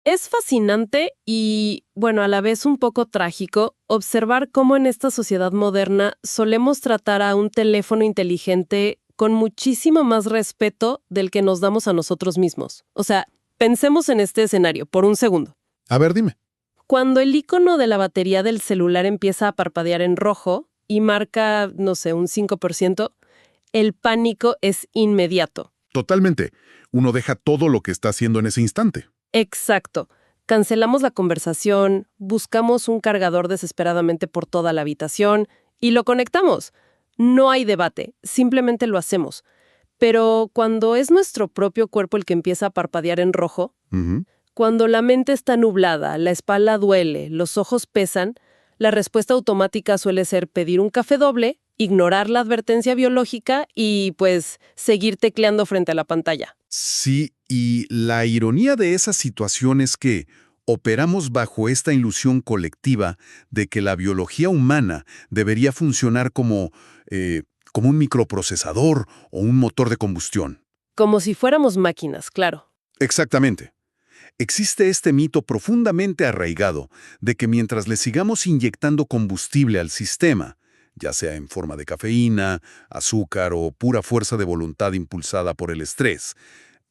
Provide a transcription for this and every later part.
Es fascinante y, bueno, a la vez un poco trágico observar cómo en esta sociedad moderna solemos tratar a un teléfono inteligente con muchísimo más respeto del que nos damos a nosotros mismos. O sea, pensemos en este escenario por un segundo. A ver, dime. Cuando el icono de la batería del celular empieza a parpadear en rojo y marca, no sé, un 5%, el pánico es inmediato. Totalmente. Uno deja todo lo que está haciendo en ese instante. Exacto. Cancelamos la conversación, buscamos un cargador desesperadamente por toda la habitación y lo conectamos. No hay debate, simplemente lo hacemos. Pero cuando es nuestro propio cuerpo el que empieza a parpadear en rojo, Ujú. cuando la mente está nublada, la espalda duele, los ojos pesan, la respuesta automática suele ser pedir un café doble, ignorar la advertencia biológica y, pues, seguir tecleando frente a la pantalla. Sí, y la ironía de esa situación es que operamos bajo esta ilusión colectiva de que la biología humana debería funcionar como un microprocesador o un motor de combustión. Como si fuéramos máquinas, claro. Exactamente. Existe este mito profundamente arraigado de que mientras le sigamos inyectando combustible al sistema, ya sea en forma de cafeína, azúcar o pura fuerza de voluntad impulsada por el estrés,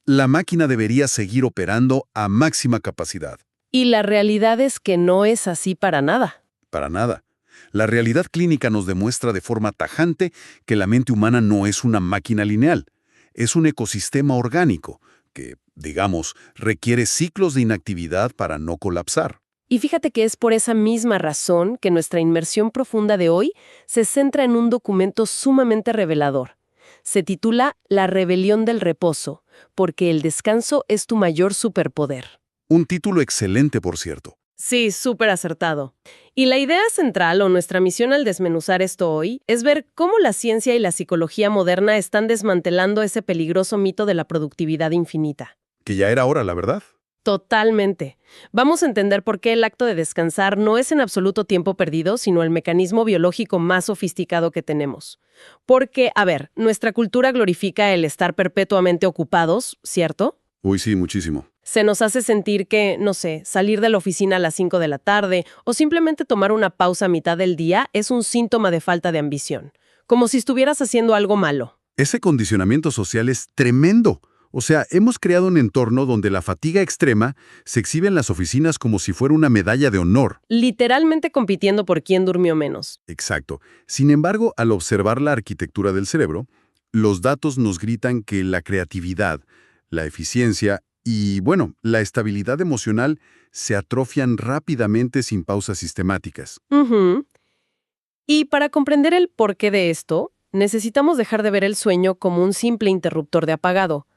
la máquina debería seguir operando a máxima capacidad. Y la realidad es que no es así para nada. Para nada. La realidad clínica nos demuestra de forma tajante que la mente humana no es una máquina lineal. Es un ecosistema orgánico que, digamos, requiere ciclos de inactividad para no colapsar. Y fíjate que es por esa misma razón que nuestra inmersión profunda de hoy se centra en un documento sumamente revelador. Se titula La rebelión del reposo, porque el descanso es tu mayor superpoder. Un título excelente, por cierto. Sí, súper acertado. Y la idea central o nuestra misión al desmenuzar esto hoy es ver cómo la ciencia y la psicología moderna están desmantelando ese peligroso mito de la productividad infinita. Que ya era hora, la verdad. Totalmente. Vamos a entender por qué el acto de descansar no es en absoluto tiempo perdido, sino el mecanismo biológico más sofisticado que tenemos. Porque, a ver, nuestra cultura glorifica el estar perpetuamente ocupados, ¿cierto? Uy, sí, muchísimo. Se nos hace sentir que, no sé, salir de la oficina a las 5 de la tarde o simplemente tomar una pausa a mitad del día es un síntoma de falta de ambición, como si estuvieras haciendo algo malo. Ese condicionamiento social es tremendo. O sea, hemos creado un entorno donde la fatiga extrema se exhibe en las oficinas como si fuera una medalla de honor. Literalmente compitiendo por quién durmió menos. Exacto. Sin embargo, al observar la arquitectura del cerebro, los datos nos gritan que la creatividad, la eficiencia y, bueno, la estabilidad emocional se atrofian rápidamente sin pausas sistemáticas. Ujú. Y para comprender el porqué de esto, necesitamos dejar de ver el sueño como un simple interruptor de apagado.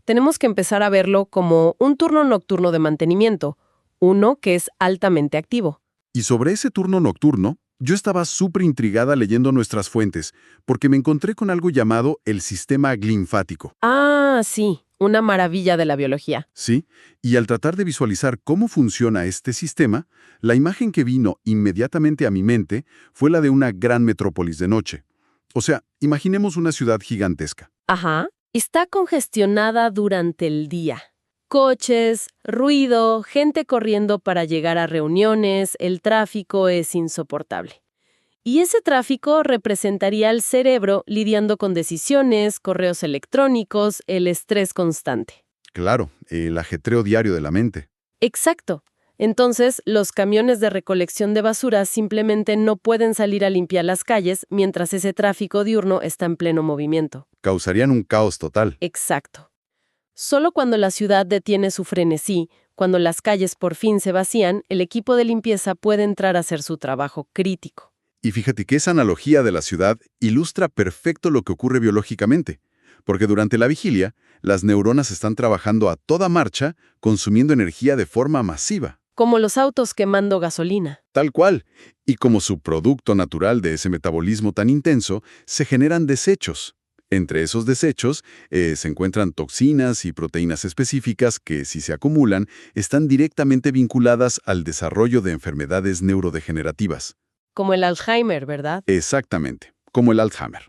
Tenemos que empezar a verlo como un turno nocturno de mantenimiento, uno que es altamente activo. Y sobre ese turno nocturno, yo estaba súper intrigada leyendo nuestras fuentes, porque me encontré con algo llamado el sistema linfático. Ah, sí, una maravilla de la biología. ¿Sí? Y al tratar de visualizar cómo funciona este sistema, la imagen que vino inmediatamente a mi mente fue la de una gran metrópolis de noche. O sea, imaginemos una ciudad gigantesca. Ajá. Está congestionada durante el día. Coches, ruido, gente corriendo para llegar a reuniones, el tráfico es insoportable. Y ese tráfico representaría al cerebro lidiando con decisiones, correos electrónicos, el estrés constante. Claro, el ajetreo diario de la mente. Exacto. Entonces, los camiones de recolección de basura simplemente no pueden salir a limpiar las calles mientras ese tráfico diurno está en pleno movimiento. Causarían un caos total. Exacto. Solo cuando la ciudad detiene su frenesí, cuando las calles por fin se vacían, el equipo de limpieza puede entrar a hacer su trabajo crítico. Y fíjate que esa analogía de la ciudad ilustra perfecto lo que ocurre biológicamente, porque durante la vigilia, las neuronas están trabajando a toda marcha, consumiendo energía de forma masiva. Como los autos quemando gasolina. Tal cual. Y como subproducto natural de ese metabolismo tan intenso, se generan desechos. Entre esos desechos se encuentran toxinas y proteínas específicas que, si se acumulan, están directamente vinculadas al desarrollo de enfermedades neurodegenerativas. Como el Alzheimer, ¿verdad? Exactamente, como el Alzheimer.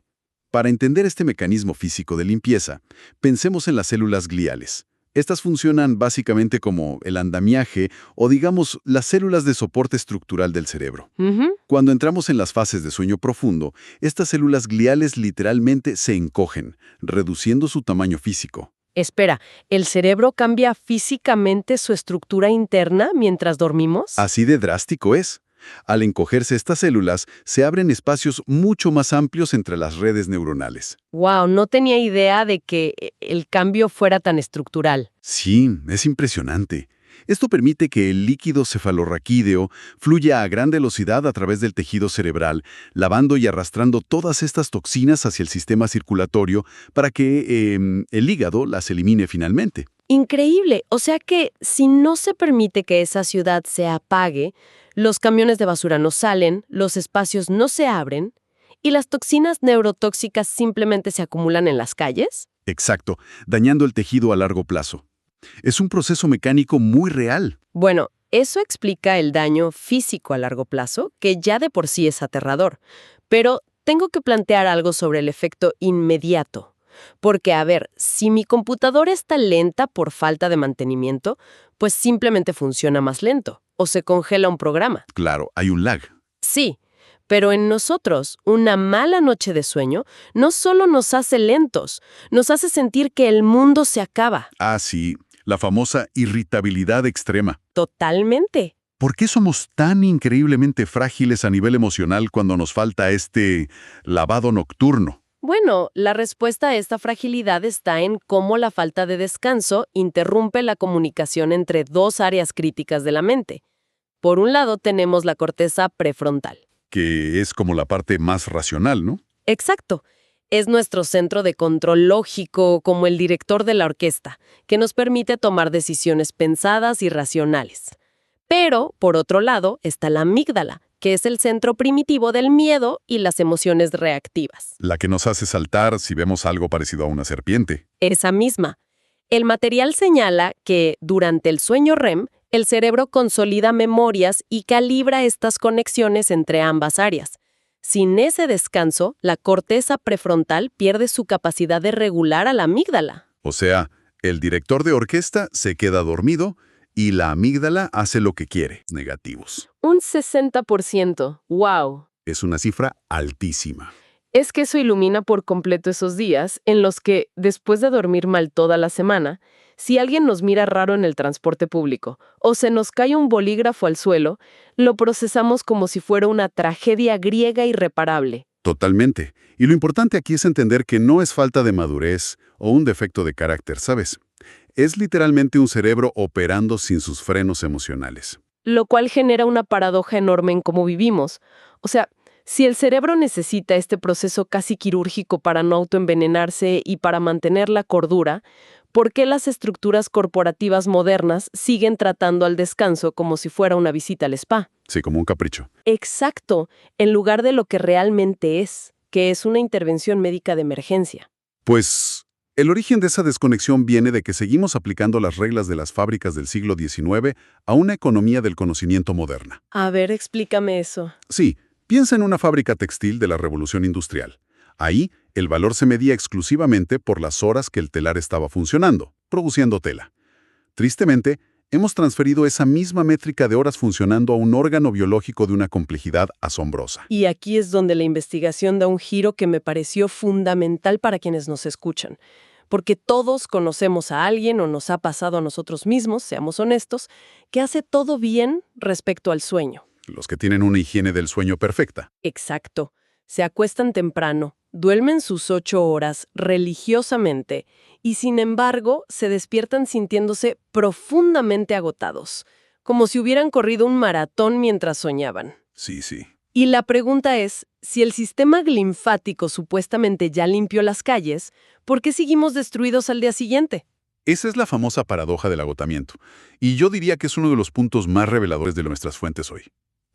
Para entender este mecanismo físico de limpieza, pensemos en las células gliales. Estas funcionan básicamente como el andamiaje o, digamos, las células de soporte estructural del cerebro. Ujú. Cuando entramos en las fases de sueño profundo, estas células gliales literalmente se encogen, reduciendo su tamaño físico. Espera, ¿el cerebro cambia físicamente su estructura interna mientras dormimos? Así de drástico es. Al encogerse estas células, se abren espacios mucho más amplios entre las redes neuronales. Wow, no tenía idea de que el cambio fuera tan estructural. Sí, es impresionante. Esto permite que el líquido cefalorraquídeo fluya a gran velocidad a través del tejido cerebral, lavando y arrastrando todas estas toxinas hacia el sistema circulatorio para que el hígado las elimine finalmente. Increíble. O sea que si no se permite que esa ciudad se apague, los camiones de basura no salen, los espacios no se abren y las toxinas neurotóxicas simplemente se acumulan en las calles. Exacto, dañando el tejido a largo plazo. Es un proceso mecánico muy real. Bueno, eso explica el daño físico a largo plazo, que ya de por sí es aterrador. Pero tengo que plantear algo sobre el efecto inmediato. Porque, a ver, si mi computadora está lenta por falta de mantenimiento, pues simplemente funciona más lento o se congela un programa. Claro, hay un lag. Sí, pero en nosotros, una mala noche de sueño no solo nos hace lentos, nos hace sentir que el mundo se acaba. Ah, sí, la famosa irritabilidad extrema. Totalmente. ¿Por qué somos tan increíblemente frágiles a nivel emocional cuando nos falta este lavado nocturno? Bueno, la respuesta a esta fragilidad está en cómo la falta de descanso interrumpe la comunicación entre dos áreas críticas de la mente. Por un lado tenemos la corteza prefrontal. Que es como la parte más racional, ¿no? Exacto. Es nuestro centro de control lógico, como el director de la orquesta, que nos permite tomar decisiones pensadas y racionales. Pero, por otro lado, está la amígdala, que es el centro primitivo del miedo y las emociones reactivas. La que nos hace saltar si vemos algo parecido a una serpiente. Esa misma. El material señala que, durante el sueño REM, el cerebro consolida memorias y calibra estas conexiones entre ambas áreas. Sin ese descanso, la corteza prefrontal pierde su capacidad de regular a la amígdala. O sea, el director de orquesta se queda dormido y la amígdala hace lo que quiere. Negativos. Un 60%. ¡Wow! Es una cifra altísima. Es que eso ilumina por completo esos días en los que, después de dormir mal toda la semana, si alguien nos mira raro en el transporte público o se nos cae un bolígrafo al suelo, lo procesamos como si fuera una tragedia griega irreparable. Totalmente. Y lo importante aquí es entender que no es falta de madurez o un defecto de carácter, ¿sabes? Es literalmente un cerebro operando sin sus frenos emocionales. Lo cual genera una paradoja enorme en cómo vivimos. O sea, si el cerebro necesita este proceso casi quirúrgico para no autoenvenenarse y para mantener la cordura, ¿por qué las estructuras corporativas modernas siguen tratando al descanso como si fuera una visita al spa? Sí, como un capricho. Exacto, en lugar de lo que realmente es, que es una intervención médica de emergencia. Pues el origen de esa desconexión viene de que seguimos aplicando las reglas de las fábricas del siglo XIX a una economía del conocimiento moderna. A ver, explícame eso. Sí, piensa en una fábrica textil de la Revolución Industrial. Ahí, el valor se medía exclusivamente por las horas que el telar estaba funcionando, produciendo tela. Tristemente, hemos transferido esa misma métrica de horas funcionando a un órgano biológico de una complejidad asombrosa. Y aquí es donde la investigación da un giro que me pareció fundamental para quienes nos escuchan. Porque todos conocemos a alguien o nos ha pasado a nosotros mismos, seamos honestos, que hace todo bien respecto al sueño. Los que tienen una higiene del sueño perfecta. Exacto. Se acuestan temprano, duermen sus 8 horas religiosamente y sin embargo se despiertan sintiéndose profundamente agotados, como si hubieran corrido un maratón mientras soñaban. Sí, sí. Y la pregunta es, si el sistema linfático supuestamente ya limpió las calles, ¿por qué seguimos destruidos al día siguiente? Esa es la famosa paradoja del agotamiento. Y yo diría que es uno de los puntos más reveladores de nuestras fuentes hoy.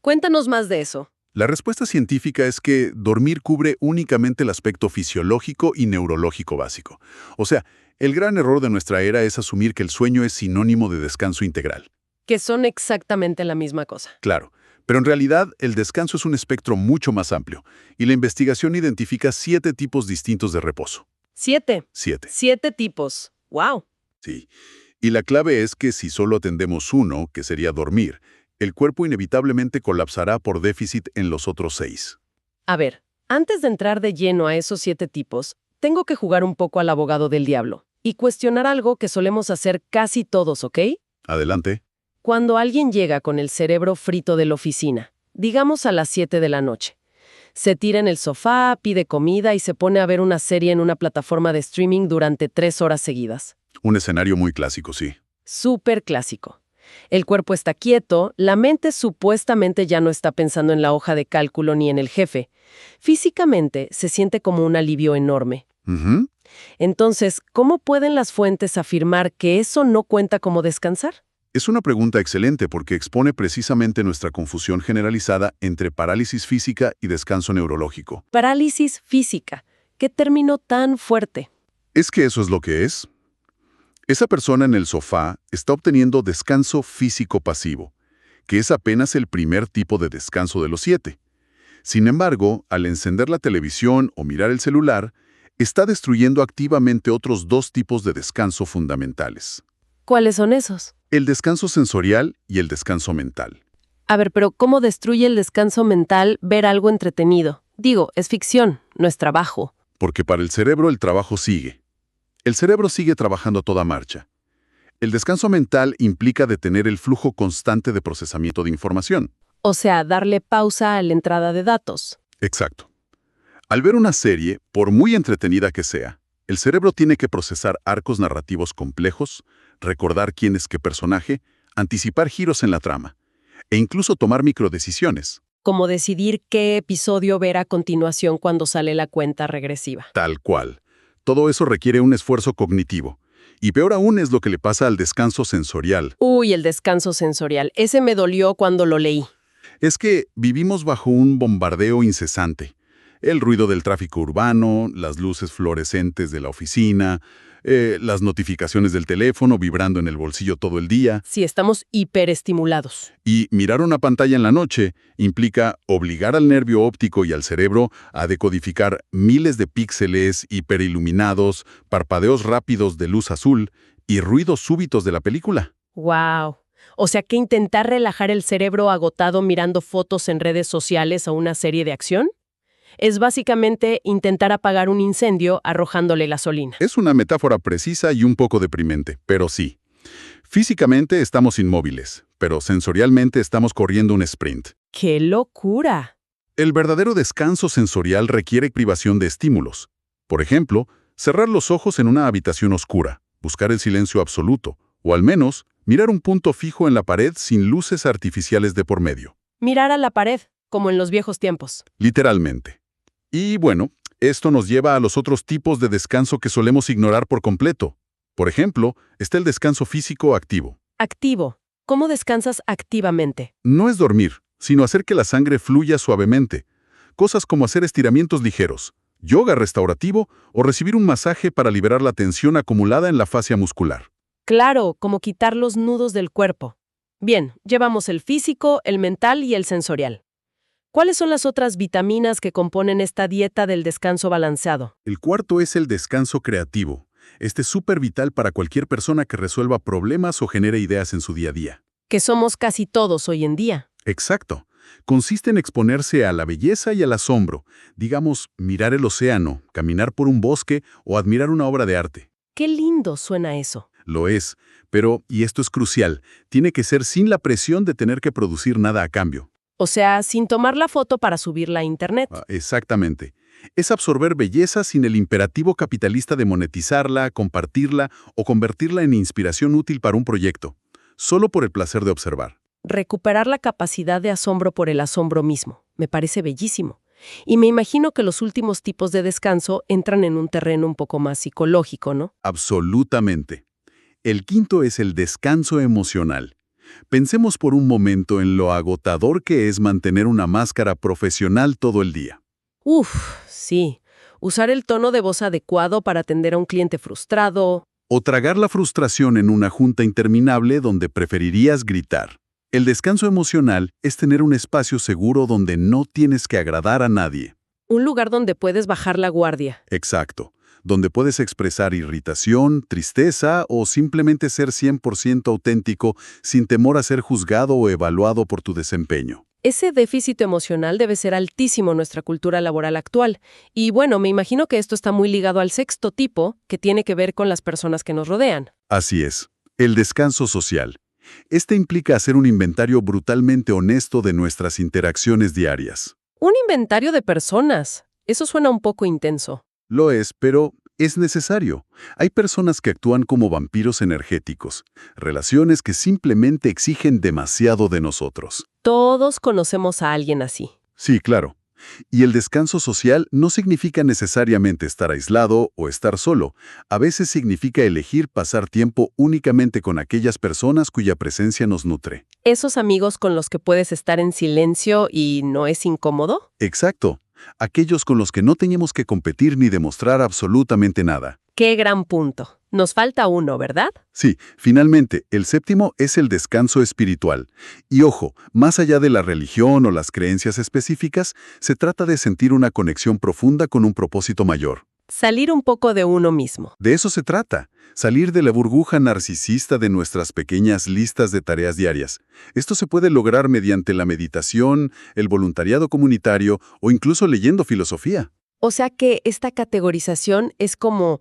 Cuéntanos más de eso. La respuesta científica es que dormir cubre únicamente el aspecto fisiológico y neurológico básico. O sea, el gran error de nuestra era es asumir que el sueño es sinónimo de descanso integral. Que son exactamente la misma cosa. Claro, pero en realidad el descanso es un espectro mucho más amplio, y la investigación identifica 7 tipos distintos de reposo. 7. 7. 7 tipos. ¡Wow! Sí. Y la clave es que si solo atendemos uno, que sería dormir, el cuerpo inevitablemente colapsará por déficit en los otros 6. A ver, antes de entrar de lleno a esos 7 tipos, tengo que jugar un poco al abogado del diablo y cuestionar algo que solemos hacer casi todos, ¿ok? Adelante. Cuando alguien llega con el cerebro frito de la oficina, digamos a las 7 de la noche, se tira en el sofá, pide comida y se pone a ver una serie en una plataforma de streaming durante 3 horas seguidas. Un escenario muy clásico, sí. Súper clásico. El cuerpo está quieto, la mente supuestamente ya no está pensando en la hoja de cálculo ni en el jefe. Físicamente se siente como un alivio enorme. Ujú. Entonces, ¿cómo pueden las fuentes afirmar que eso no cuenta como descansar? Es una pregunta excelente porque expone precisamente nuestra confusión generalizada entre parálisis física y descanso neurológico. Parálisis física. ¿Qué término tan fuerte? Es que eso es lo que es. Esa persona en el sofá está obteniendo descanso físico pasivo, que es apenas el primer tipo de descanso de los 7. Sin embargo, al encender la televisión o mirar el celular, está destruyendo activamente otros 2 tipos de descanso fundamentales: ¿Cuáles son esos? el descanso sensorial y el descanso mental. A ver, pero ¿cómo destruye el descanso mental ver algo entretenido? Digo, es ficción, no es trabajo. Porque para el cerebro el trabajo sigue. El cerebro sigue trabajando a toda marcha. El descanso mental implica detener el flujo constante de procesamiento de información. O sea, darle pausa a la entrada de datos. Exacto. Al ver una serie, por muy entretenida que sea, el cerebro tiene que procesar arcos narrativos complejos, recordar quién es qué personaje, anticipar giros en la trama, e incluso tomar microdecisiones. Como decidir qué episodio ver a continuación cuando sale la cuenta regresiva. Tal cual. Todo eso requiere un esfuerzo cognitivo. Y peor aún es lo que le pasa al descanso sensorial. Uy, el descanso sensorial. Ese me dolió cuando lo leí. Es que vivimos bajo un bombardeo incesante. El ruido del tráfico urbano, las luces fluorescentes de la oficina, las notificaciones del teléfono vibrando en el bolsillo todo el día. Sí, estamos hiperestimulados. Y mirar una pantalla en la noche implica obligar al nervio óptico y al cerebro a decodificar miles de píxeles hiperiluminados, parpadeos rápidos de luz azul y ruidos súbitos de la película. ¡Wow! O sea que intentar relajar el cerebro agotado mirando fotos en redes sociales o una serie de acción es básicamente intentar apagar un incendio arrojándole gasolina. Es una metáfora precisa y un poco deprimente, pero sí. Físicamente estamos inmóviles, pero sensorialmente estamos corriendo un sprint. ¡Qué locura! El verdadero descanso sensorial requiere privación de estímulos. Por ejemplo, cerrar los ojos en una habitación oscura, buscar el silencio absoluto, o al menos mirar un punto fijo en la pared sin luces artificiales de por medio. Mirar a la pared, como en los viejos tiempos. Literalmente. Y bueno, esto nos lleva a los otros tipos de descanso que solemos ignorar por completo. Por ejemplo, está el descanso físico activo. Activo. ¿Cómo descansas activamente? No es dormir, sino hacer que la sangre fluya suavemente. Cosas como hacer estiramientos ligeros, yoga restaurativo o recibir un masaje para liberar la tensión acumulada en la fascia muscular. Claro, como quitar los nudos del cuerpo. Bien, llevamos el físico, el mental y el sensorial. ¿Cuáles son las otras vitaminas que componen esta dieta del descanso balanceado? El cuarto es el descanso creativo. Este es súper vital para cualquier persona que resuelva problemas o genere ideas en su día a día. Que somos casi todos hoy en día. Exacto. Consiste en exponerse a la belleza y al asombro. Digamos, mirar el océano, caminar por un bosque o admirar una obra de arte. Qué lindo suena eso. Lo es, pero, y esto es crucial, tiene que ser sin la presión de tener que producir nada a cambio. O sea, sin tomar la foto para subirla a internet. Exactamente. Es absorber belleza sin el imperativo capitalista de monetizarla, compartirla o convertirla en inspiración útil para un proyecto, solo por el placer de observar. Recuperar la capacidad de asombro por el asombro mismo. Me parece bellísimo. Y me imagino que los últimos tipos de descanso entran en un terreno un poco más psicológico, ¿no? Absolutamente. El quinto es el descanso emocional. Pensemos por un momento en lo agotador que es mantener una máscara profesional todo el día. Uf, sí. Usar el tono de voz adecuado para atender a un cliente frustrado. O tragar la frustración en una junta interminable donde preferirías gritar. El descanso emocional es tener un espacio seguro donde no tienes que agradar a nadie. Un lugar donde puedes bajar la guardia. Exacto. donde puedes expresar irritación, tristeza o simplemente ser 100% auténtico sin temor a ser juzgado o evaluado por tu desempeño. Ese déficit emocional debe ser altísimo en nuestra cultura laboral actual. Y bueno, me imagino que esto está muy ligado al sexto tipo, que tiene que ver con las personas que nos rodean. Así es, el descanso social. Este implica hacer un inventario brutalmente honesto de nuestras interacciones diarias. Un inventario de personas. Eso suena un poco intenso. Lo es, pero es necesario. Hay personas que actúan como vampiros energéticos, relaciones que simplemente exigen demasiado de nosotros. Todos conocemos a alguien así. Sí, claro. Y el descanso social no significa necesariamente estar aislado o estar solo. A veces significa elegir pasar tiempo únicamente con aquellas personas cuya presencia nos nutre. Esos amigos con los que puedes estar en silencio y no es incómodo. Exacto. Aquellos con los que no tenemos que competir ni demostrar absolutamente nada. ¡Qué gran punto! Nos falta uno, ¿verdad? Sí, finalmente, el séptimo es el descanso espiritual. Y ojo, más allá de la religión o las creencias específicas, se trata de sentir una conexión profunda con un propósito mayor. Salir un poco de uno mismo. De eso se trata, salir de la burbuja narcisista de nuestras pequeñas listas de tareas diarias. Esto se puede lograr mediante la meditación, el voluntariado comunitario o incluso leyendo filosofía. O sea que esta categorización es como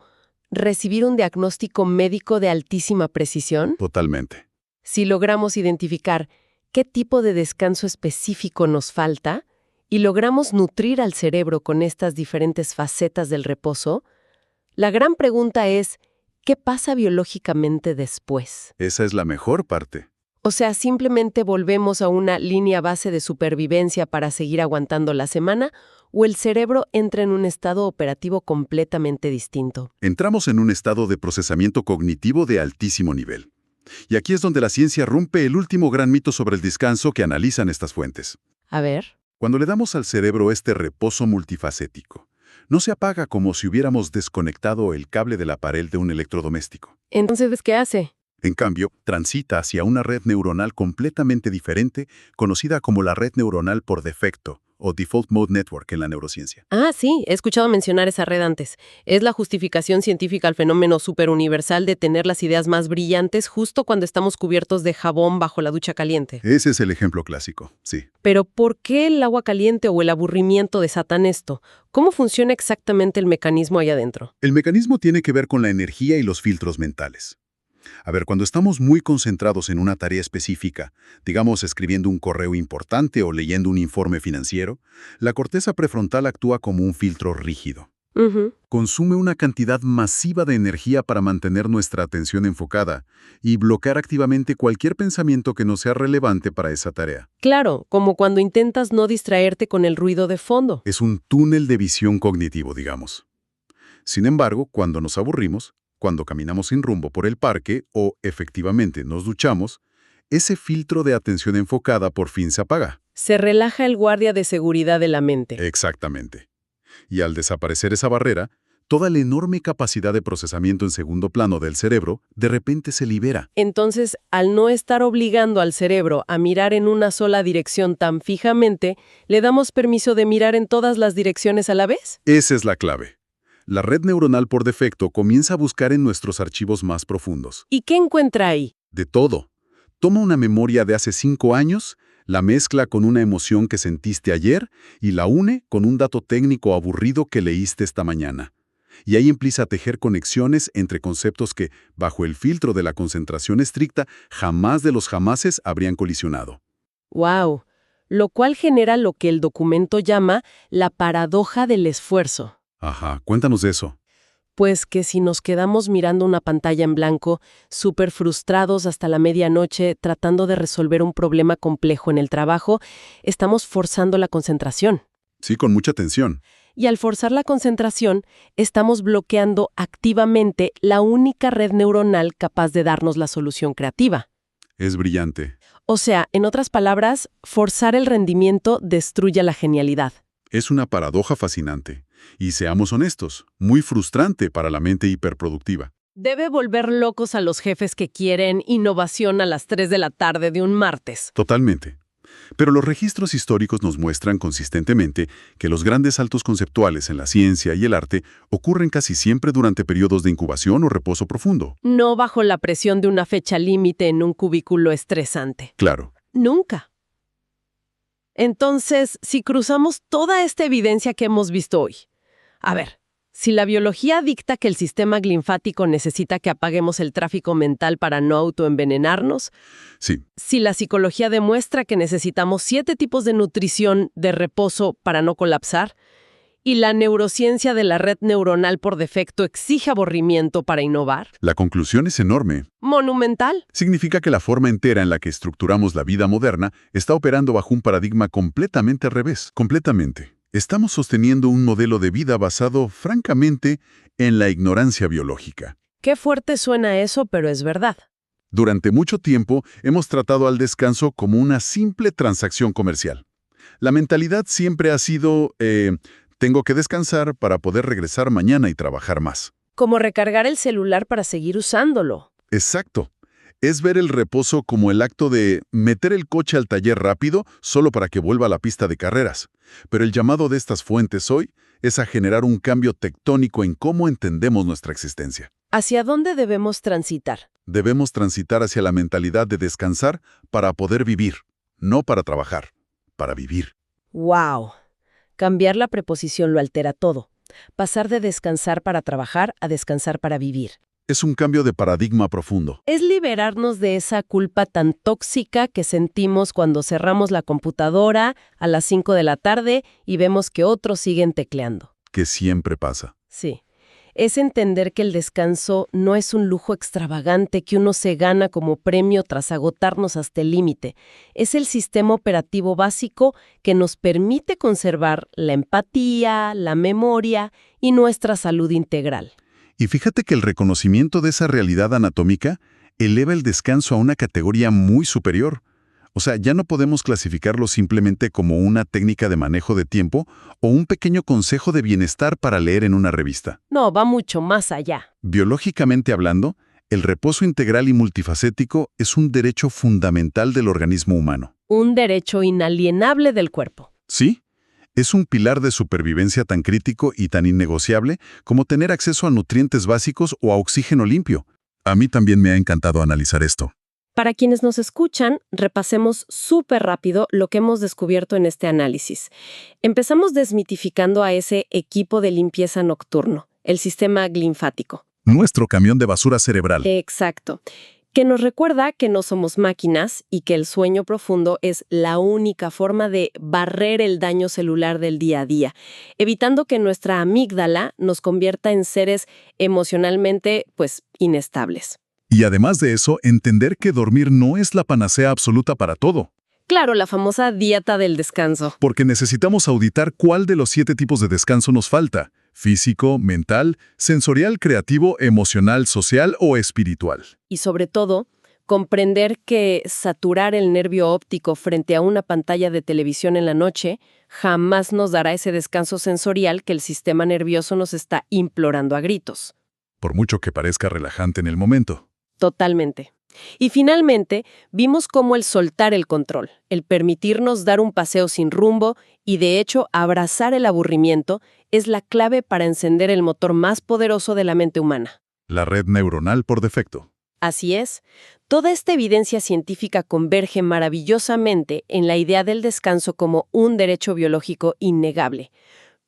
recibir un diagnóstico médico de altísima precisión. Totalmente. Si logramos identificar qué tipo de descanso específico nos falta y logramos nutrir al cerebro con estas diferentes facetas del reposo, la gran pregunta es, ¿qué pasa biológicamente después? Esa es la mejor parte. O sea, ¿simplemente volvemos a una línea base de supervivencia para seguir aguantando la semana o el cerebro entra en un estado operativo completamente distinto? Entramos en un estado de procesamiento cognitivo de altísimo nivel. Y aquí es donde la ciencia rompe el último gran mito sobre el descanso que analizan estas fuentes. A ver. Cuando le damos al cerebro este reposo multifacético, no se apaga como si hubiéramos desconectado el cable de la pared de un electrodoméstico. Entonces, ¿qué hace? En cambio, transita hacia una red neuronal completamente diferente, conocida como la red neuronal por defecto, o Default Mode Network en la neurociencia. Ah, sí, he escuchado mencionar esa red antes. Es la justificación científica al fenómeno superuniversal de tener las ideas más brillantes justo cuando estamos cubiertos de jabón bajo la ducha caliente. Ese es el ejemplo clásico, sí. Pero ¿por qué el agua caliente o el aburrimiento desatan esto? ¿Cómo funciona exactamente el mecanismo ahí adentro? El mecanismo tiene que ver con la energía y los filtros mentales. A ver, cuando estamos muy concentrados en una tarea específica, digamos escribiendo un correo importante o leyendo un informe financiero, la corteza prefrontal actúa como un filtro rígido. Consume una cantidad masiva de energía para mantener nuestra atención enfocada y bloquear activamente cualquier pensamiento que no sea relevante para esa tarea. Claro, como cuando intentas no distraerte con el ruido de fondo. Es un túnel de visión cognitivo, digamos. Sin embargo, cuando nos aburrimos, cuando caminamos sin rumbo por el parque o, efectivamente, nos duchamos, ese filtro de atención enfocada por fin se apaga. Se relaja el guardia de seguridad de la mente. Exactamente. Y al desaparecer esa barrera, toda la enorme capacidad de procesamiento en segundo plano del cerebro de repente se libera. Entonces, al no estar obligando al cerebro a mirar en una sola dirección tan fijamente, ¿le damos permiso de mirar en todas las direcciones a la vez? Esa es la clave. La red neuronal por defecto comienza a buscar en nuestros archivos más profundos. ¿Y qué encuentra ahí? De todo. Toma una memoria de hace 5 años, la mezcla con una emoción que sentiste ayer y la une con un dato técnico aburrido que leíste esta mañana. Y ahí empieza a tejer conexiones entre conceptos que, bajo el filtro de la concentración estricta, jamás de los jamases habrían colisionado. ¡Wow! Lo cual genera lo que el documento llama la paradoja del esfuerzo. Ajá, cuéntanos de eso. Pues que si nos quedamos mirando una pantalla en blanco, súper frustrados hasta la medianoche tratando de resolver un problema complejo en el trabajo, estamos forzando la concentración. Sí, con mucha tensión. Y al forzar la concentración, estamos bloqueando activamente la única red neuronal capaz de darnos la solución creativa. Es brillante. O sea, en otras palabras, forzar el rendimiento destruye la genialidad. Es una paradoja fascinante. Y seamos honestos, muy frustrante para la mente hiperproductiva. Debe volver locos a los jefes que quieren innovación a las 3 de la tarde de un martes. Totalmente. Pero los registros históricos nos muestran consistentemente que los grandes saltos conceptuales en la ciencia y el arte ocurren casi siempre durante periodos de incubación o reposo profundo. No bajo la presión de una fecha límite en un cubículo estresante. Claro. Nunca. Entonces, si cruzamos toda esta evidencia que hemos visto hoy, a ver, si la biología dicta que el sistema linfático necesita que apaguemos el tráfico mental para no autoenvenenarnos, Sí. si la psicología demuestra que necesitamos 7 tipos de nutrición de reposo para no colapsar, y la neurociencia de la red neuronal por defecto exige aburrimiento para innovar, La conclusión es enorme. monumental. Significa que la forma entera en la que estructuramos la vida moderna está operando bajo un paradigma completamente al revés. Completamente. Estamos sosteniendo un modelo de vida basado, francamente, en la ignorancia biológica. Qué fuerte suena eso, pero es verdad. Durante mucho tiempo hemos tratado al descanso como una simple transacción comercial. La mentalidad siempre ha sido, tengo que descansar para poder regresar mañana y trabajar más. Como recargar el celular para seguir usándolo. Exacto. Es ver el reposo como el acto de meter el coche al taller rápido solo para que vuelva a la pista de carreras. Pero el llamado de estas fuentes hoy es a generar un cambio tectónico en cómo entendemos nuestra existencia. ¿Hacia dónde debemos transitar? Debemos transitar hacia la mentalidad de descansar para poder vivir, no para trabajar, para vivir. ¡Wow! Cambiar la preposición lo altera todo. Pasar de descansar para trabajar a descansar para vivir. Es un cambio de paradigma profundo. Es liberarnos de esa culpa tan tóxica que sentimos cuando cerramos la computadora a las 5 de la tarde y vemos que otros siguen tecleando. Que siempre pasa. Sí. Es entender que el descanso no es un lujo extravagante que uno se gana como premio tras agotarnos hasta el límite. Es el sistema operativo básico que nos permite conservar la empatía, la memoria y nuestra salud integral. Y fíjate que el reconocimiento de esa realidad anatómica eleva el descanso a una categoría muy superior. O sea, ya no podemos clasificarlo simplemente como una técnica de manejo de tiempo o un pequeño consejo de bienestar para leer en una revista. No, va mucho más allá. Biológicamente hablando, el reposo integral y multifacético es un derecho fundamental del organismo humano. Un derecho inalienable del cuerpo. ¿Sí? Es un pilar de supervivencia tan crítico y tan innegociable como tener acceso a nutrientes básicos o a oxígeno limpio. A mí también me ha encantado analizar esto. Para quienes nos escuchan, repasemos súper rápido lo que hemos descubierto en este análisis. Empezamos desmitificando a ese equipo de limpieza nocturno, el sistema linfático. Nuestro camión de basura cerebral. Exacto. Que nos recuerda que no somos máquinas y que el sueño profundo es la única forma de barrer el daño celular del día a día, evitando que nuestra amígdala nos convierta en seres emocionalmente, inestables. Y además de eso, entender que dormir no es la panacea absoluta para todo. Claro, la famosa dieta del descanso. Porque necesitamos auditar cuál de los 7 tipos de descanso nos falta: físico, mental, sensorial, creativo, emocional, social o espiritual. Y sobre todo, comprender que saturar el nervio óptico frente a una pantalla de televisión en la noche jamás nos dará ese descanso sensorial que el sistema nervioso nos está implorando a gritos. Por mucho que parezca relajante en el momento. Totalmente. Y finalmente, vimos cómo el soltar el control, el permitirnos dar un paseo sin rumbo y, de hecho, abrazar el aburrimiento es la clave para encender el motor más poderoso de la mente humana. La red neuronal por defecto. Así es. Toda esta evidencia científica converge maravillosamente en la idea del descanso como un derecho biológico innegable.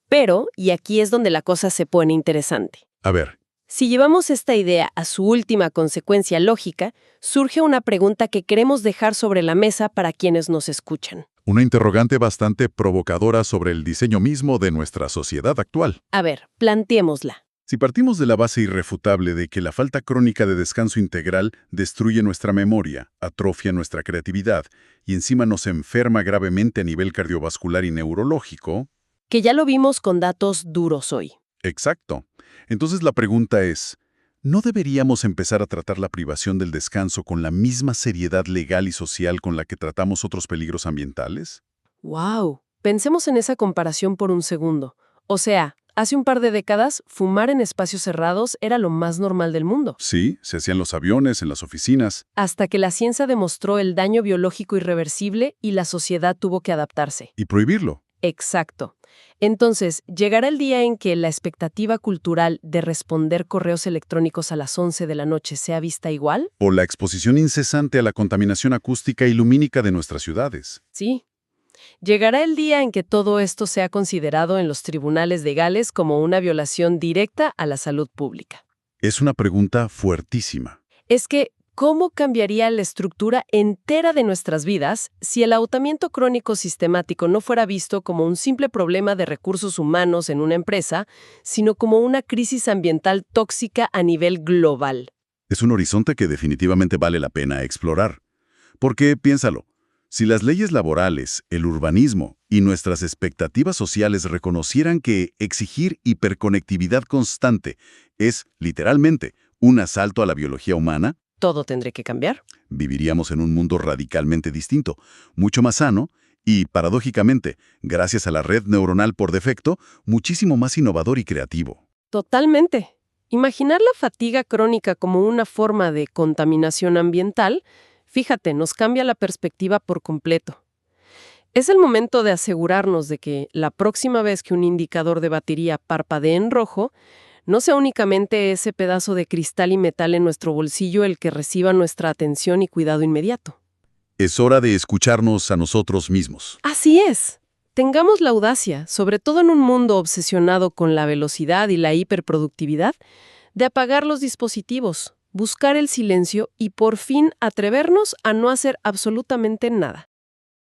Pero, y aquí es donde la cosa se pone interesante. A ver. Si llevamos esta idea a su última consecuencia lógica, surge una pregunta que queremos dejar sobre la mesa para quienes nos escuchan. Una interrogante bastante provocadora sobre el diseño mismo de nuestra sociedad actual. A ver, planteémosla. Si partimos de la base irrefutable de que la falta crónica de descanso integral destruye nuestra memoria, atrofia nuestra creatividad y encima nos enferma gravemente a nivel cardiovascular y neurológico... Que ya lo vimos con datos duros hoy. Exacto. Entonces la pregunta es, ¿no deberíamos empezar a tratar la privación del descanso con la misma seriedad legal y social con la que tratamos otros peligros ambientales? ¡Wow! Pensemos en esa comparación por un segundo. O sea, Hace un par de décadas, fumar en espacios cerrados era lo más normal del mundo, Sí, se hacían los aviones, en las oficinas. hasta que la ciencia demostró el daño biológico irreversible y la sociedad tuvo que adaptarse. Y prohibirlo. Exacto. Entonces, llegará el día en que la expectativa cultural de responder correos electrónicos a las 11 de la noche sea vista igual. O la exposición incesante a la contaminación acústica y lumínica de nuestras ciudades. Sí. Llegará el día en que todo esto sea considerado en los tribunales de Gales como una violación directa a la salud pública. Es una pregunta fuertísima. Es que, ¿cómo cambiaría la estructura entera de nuestras vidas si el agotamiento crónico sistemático no fuera visto como un simple problema de recursos humanos en una empresa, sino como una crisis ambiental tóxica a nivel global? Es un horizonte que definitivamente vale la pena explorar. Porque, piénsalo, si las leyes laborales, el urbanismo y nuestras expectativas sociales reconocieran que exigir hiperconectividad constante es, literalmente, un asalto a la biología humana, Todo tendrá que cambiar. viviríamos en un mundo radicalmente distinto, mucho más sano y, paradójicamente, gracias a la red neuronal por defecto, muchísimo más innovador y creativo. Totalmente. Imaginar la fatiga crónica como una forma de contaminación ambiental, fíjate, nos cambia la perspectiva por completo. Es el momento de asegurarnos de que la próxima vez que un indicador de batería parpadee en rojo, no sea únicamente ese pedazo de cristal y metal en nuestro bolsillo el que reciba nuestra atención y cuidado inmediato. Es hora de escucharnos a nosotros mismos. Así es. Tengamos la audacia, sobre todo en un mundo obsesionado con la velocidad y la hiperproductividad, de apagar los dispositivos, buscar el silencio y por fin atrevernos a no hacer absolutamente nada.